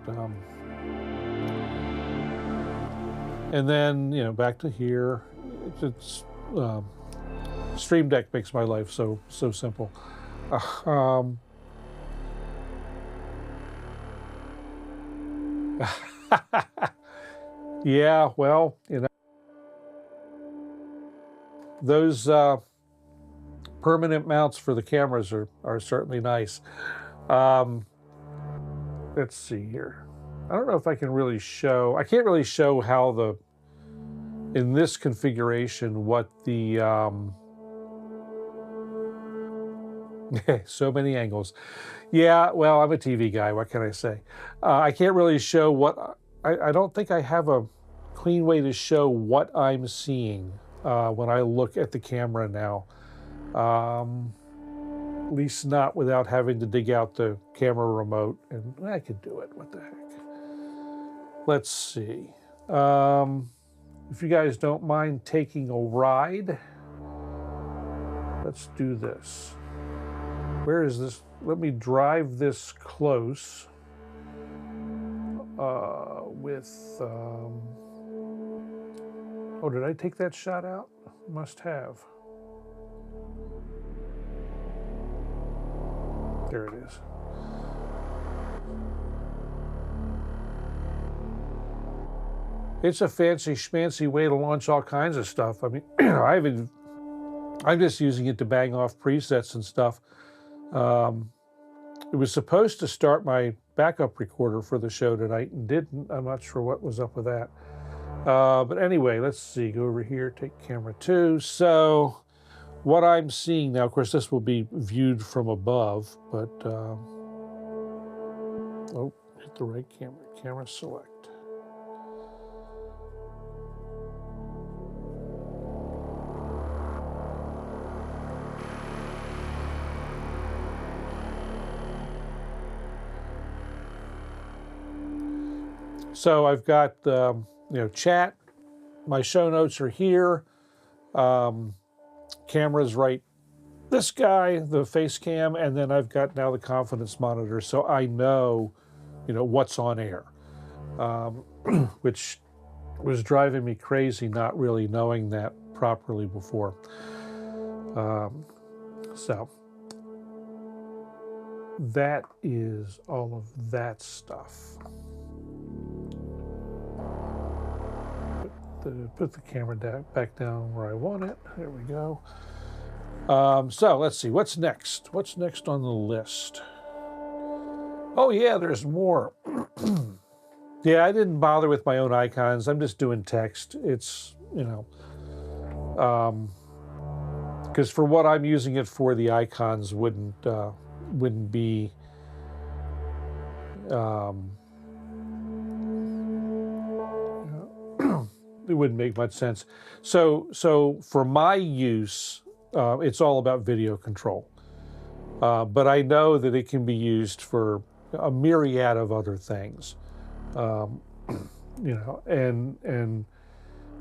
and then, you know, back to here. It's Streamdeck makes my life so simple. Yeah, well, you know, those permanent mounts for the cameras are certainly nice. Let's see here. I don't know if I can really show. I can't really show how in this configuration what the so many angles. Yeah, well, I'm a TV guy. What can I say? I can't really show what. I don't think I have a clean way to show what I'm seeing when I look at the camera now. At least not without having to dig out the camera remote, and I could do it. What the heck? Let's see. If you guys don't mind taking a ride, let's do this. Where is this? Let me drive this close with, oh, did I take that shot out? Must have. There it is. It's a fancy schmancy way to launch all kinds of stuff. I mean, I'm just using it to bang off presets and stuff. It was supposed to start my backup recorder for the show tonight and didn't. I'm not sure what was up with that. But anyway, let's see. Go over here, take camera 2. So what I'm seeing now, of course, this will be viewed from above, but oh, hit the right camera. Camera select. So I've got, you know, chat. My show notes are here. Camera's right. This guy, the face cam, and then I've got now the confidence monitor, so I know, you know, what's on air, which was driving me crazy not really knowing that properly before. So that is all of that stuff. Put the camera back down where I want it. There we go. So let's see, what's next? What's next on the list? Oh yeah, there's more. Yeah, I didn't bother with my own icons. I'm just doing text. It's, you know, because for what I'm using it for, the icons wouldn't be it wouldn't make much sense. So for my use, it's all about video control. But I know that it can be used for a myriad of other things. You know, and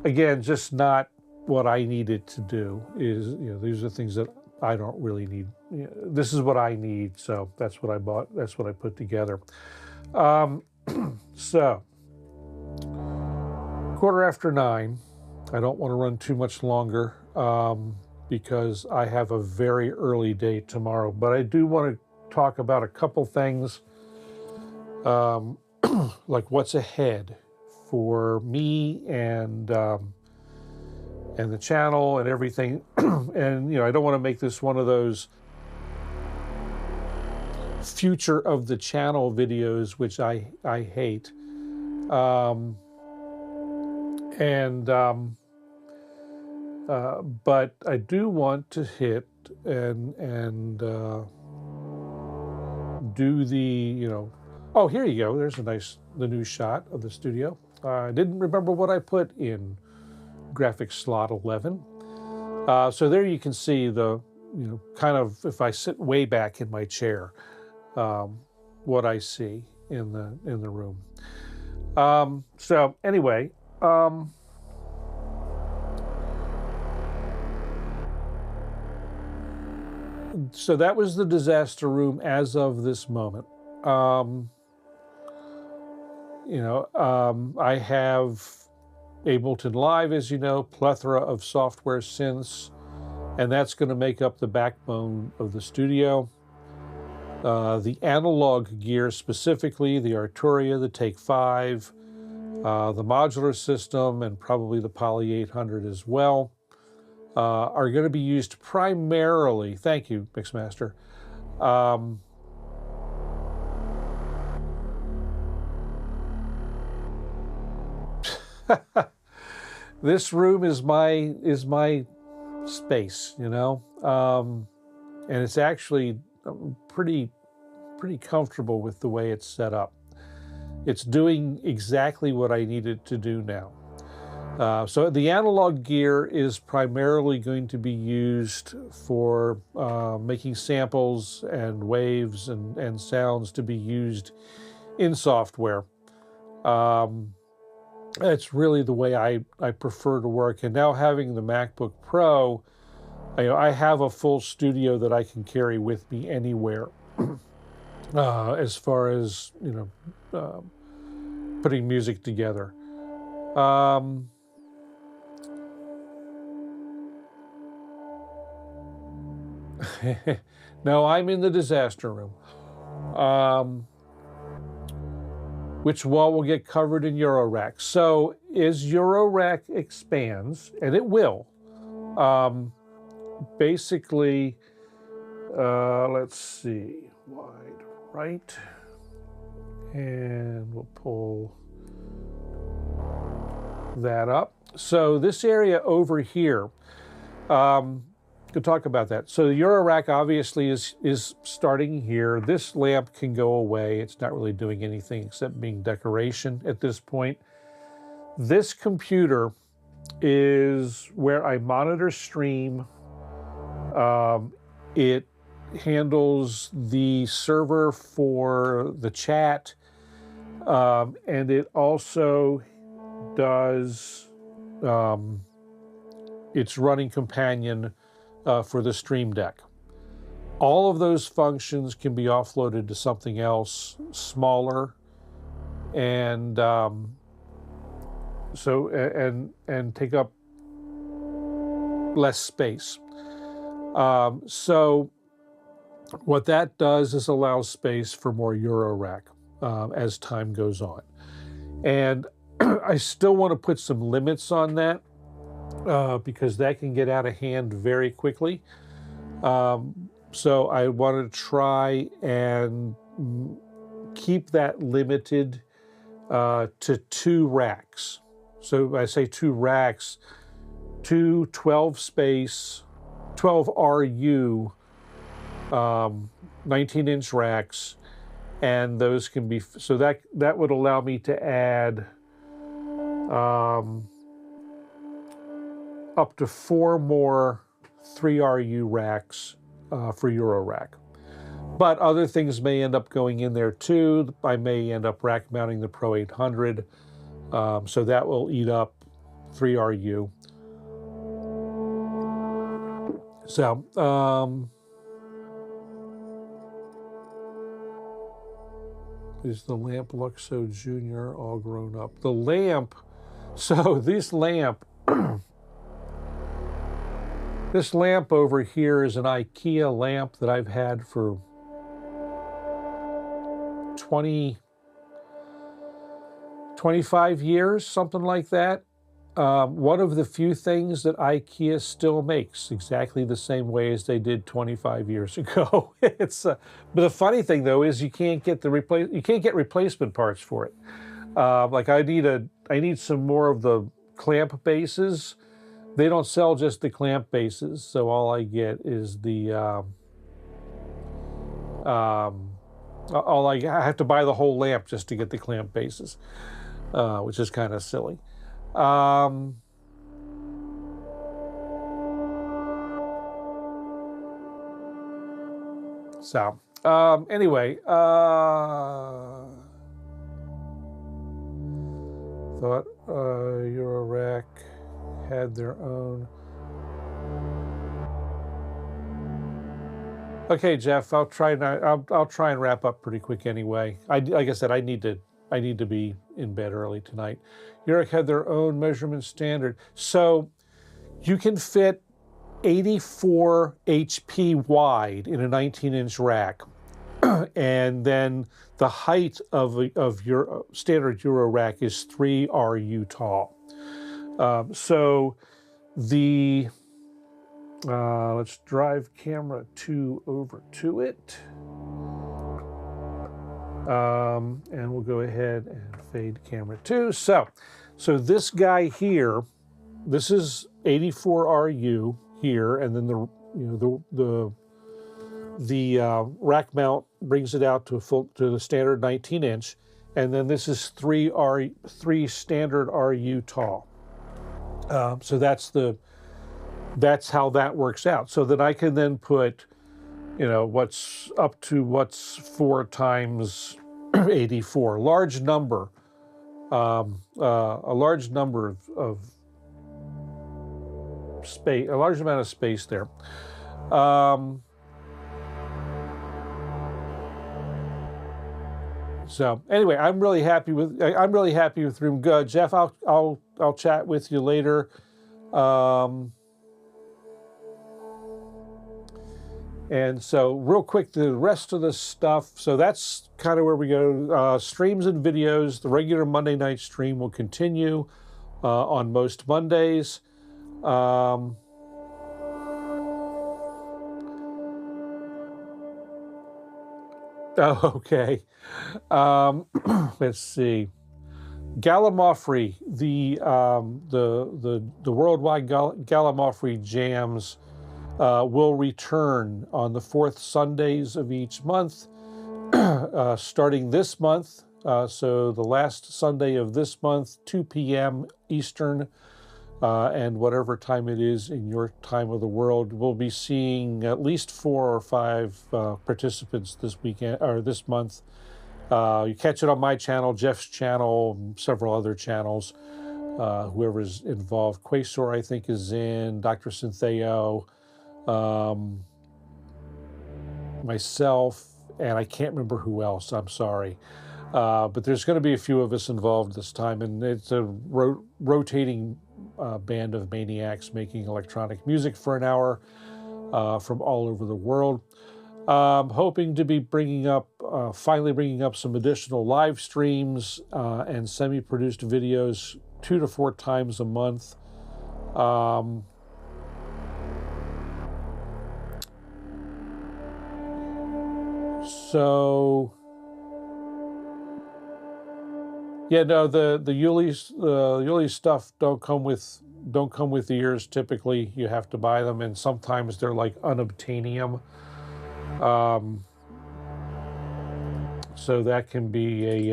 again, just not what I needed to do. Is, you know, these are things that I don't really need, you know, this is what I need, so that's what I bought, that's what I put together. So, 9:15. I don't want to run too much longer because I have a very early day tomorrow, but I do want to talk about a couple things like what's ahead for me and the channel and everything. And, you know, I don't want to make this one of those future of the channel videos, which I hate. But I do want to hit and do the, you know, oh, here you go. There's the new shot of the studio. I didn't remember what I put in graphics slot 11. So there you can see the, you know, kind of, if I sit way back in my chair, what I see in the room. So anyway, so that was the disaster room as of this moment. You know, I have Ableton Live, as you know, plethora of software synths, and that's going to make up the backbone of the studio. The analog gear, specifically the Arturia, the Take 5, the modular system, and probably the Poly 800 as well, are going to be used primarily, thank you, Mixmaster, this room is my space, you know, and it's actually pretty comfortable with the way it's set up. It's doing exactly what I need it to do now. So the analog gear is primarily going to be used for making samples and waves and sounds to be used in software. It's really the way I prefer to work. And now having the MacBook Pro, you know, I have a full studio that I can carry with me anywhere. As far as, you know, putting music together. No, I'm in the disaster room, which wall will get covered in Eurorack. So as Eurorack expands, and it will, basically, let's see, wide right, and we'll pull that up. So this area over here, could talk about that. So the Eurorack obviously is starting here. This lamp can go away. It's not really doing anything except being decoration at this point. This computer is where I monitor stream. It handles the server for the chat, and it also does its running companion for the Streamdeck. All of those functions can be offloaded to something else smaller, and and take up less space. So what that does is allows space for more Eurorack as time goes on. And I still want to put some limits on that because that can get out of hand very quickly. So I want to try and keep that limited to 2 racks. So I say 2 racks, 2 12-space, 12 RU, 19-inch racks, and those can be, so that would allow me to add up to 4 more 3RU racks for Eurorack. But other things may end up going in there too. I may end up rack mounting the Pro 800, so that will eat up 3RU. So, is the lamp Luxo Junior all grown up? The lamp, so this lamp, this lamp over here is an IKEA lamp that I've had for 25 years, something like that. One of the few things that IKEA still makes exactly the same way as they did 25 years ago. It's but the funny thing though is you can't get replacement parts for it. Like I need some more of the clamp bases. They don't sell just the clamp bases, so all I get is the I have to buy the whole lamp just to get the clamp bases, which is kind of silly. Anyway, thought Eurorack had their own. Okay, Jeff, I'll try and wrap up pretty quick anyway. Like I said, I need to be in bed early tonight. Eurorack had their own measurement standard, so you can fit 84 HP wide in a 19-inch rack, and then the height of your standard Euro rack is 3 RU tall. So the let's drive camera 2 over to it, and we'll go ahead and fade camera 2. So this guy here, this is 84 RU here, and then the rack mount brings it out to the standard 19-inch, and then this is 3 standard RU tall. So that's how that works out. So that I can then put, what's 4 times 84, large number, a large number of space, a large amount of space there. So anyway, I'm really happy with Room Good. Jeff, I'll chat with you later. And so real quick, the rest of the stuff. So that's kind of where we go. Streams and videos. The regular Monday night stream will continue on most Mondays. Oh, okay. Let's see. Gallimaufry, the worldwide Gallimaufry jams will return on the 4th Sundays of each month, starting this month. So the last Sunday of this month, 2 p.m. Eastern, and whatever time it is in your time of the world, we'll be seeing at least 4 or 5 participants this weekend or this month. You catch it on my channel, Jeff's channel, several other channels. Whoever's involved, Quasar I think is in, Dr. Syntheo, myself, and I can't remember who else. I'm sorry. But there's going to be a few of us involved this time, and it's a rotating band of maniacs making electronic music for an hour from all over the world. Hoping to be finally bringing up some additional live streams and semi-produced videos 2 to 4 times a month. So yeah, no, the Yuli stuff don't come with ears typically. You have to buy them, and sometimes they're like unobtainium. So that can be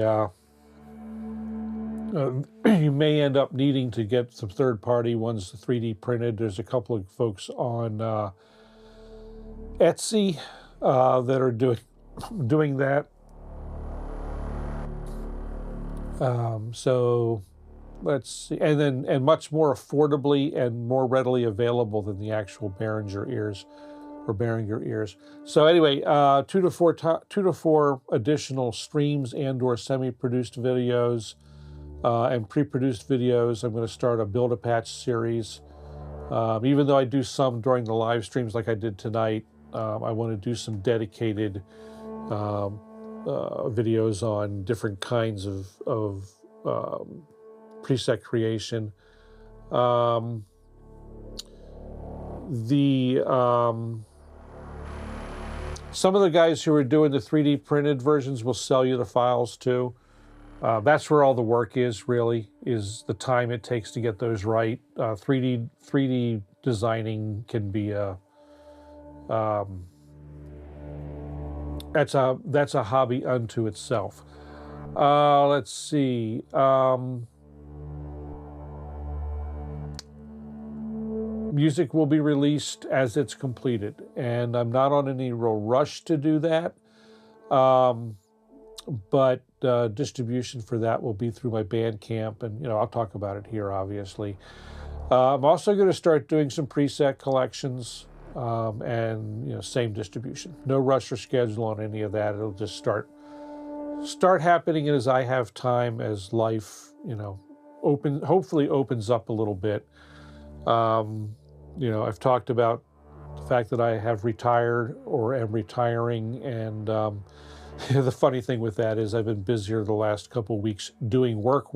you may end up needing to get some third-party ones 3D printed. There's a couple of folks on Etsy that are doing that. So let's see, and much more affordably and more readily available than the actual Behringer ears or Behringer ears. So anyway, 2 to 4 additional streams and/or semi-produced videos and pre-produced videos. I'm going to start a Build-A-Patch series. Even though I do some during the live streams like I did tonight, I want to do some dedicated videos on different kinds of preset creation. Some of the guys who are doing the 3D printed versions will sell you the files too. That's where all the work is, really, is the time it takes to get those right. 3D designing can be that's a hobby unto itself. Let's see. Music will be released as it's completed, and I'm not on any real rush to do that. But distribution for that will be through my Bandcamp, and I'll talk about it here, obviously. I'm also going to start doing some preset collections, and same distribution. No rush or schedule on any of that. It'll just start happening as I have time, as life hopefully opens up a little bit. I've talked about the fact that I have retired or am retiring, and the funny thing with that is I've been busier the last couple of weeks doing work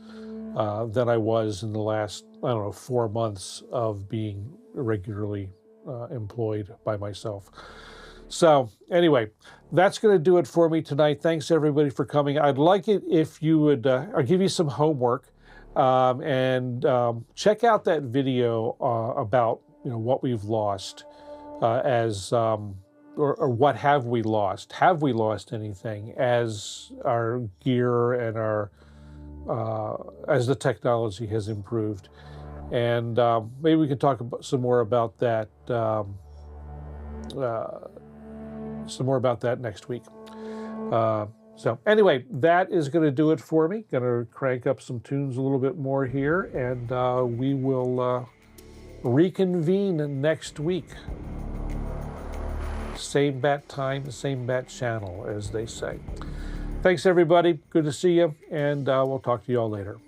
than I was in the last, 4 months of being regularly employed by myself. So anyway, that's going to do it for me tonight. Thanks everybody for coming. I'd like it if you would, I'll give you some homework, and check out that video about what we've lost or what have we lost? Have we lost anything as our gear and our as the technology has improved? And maybe we can talk some more about that. Some more about that next week. So anyway, that is going to do it for me. Going to crank up some tunes a little bit more here, and we will reconvene next week. Same bat time, same bat channel, as they say. Thanks, everybody. Good to see you, and we'll talk to you all later.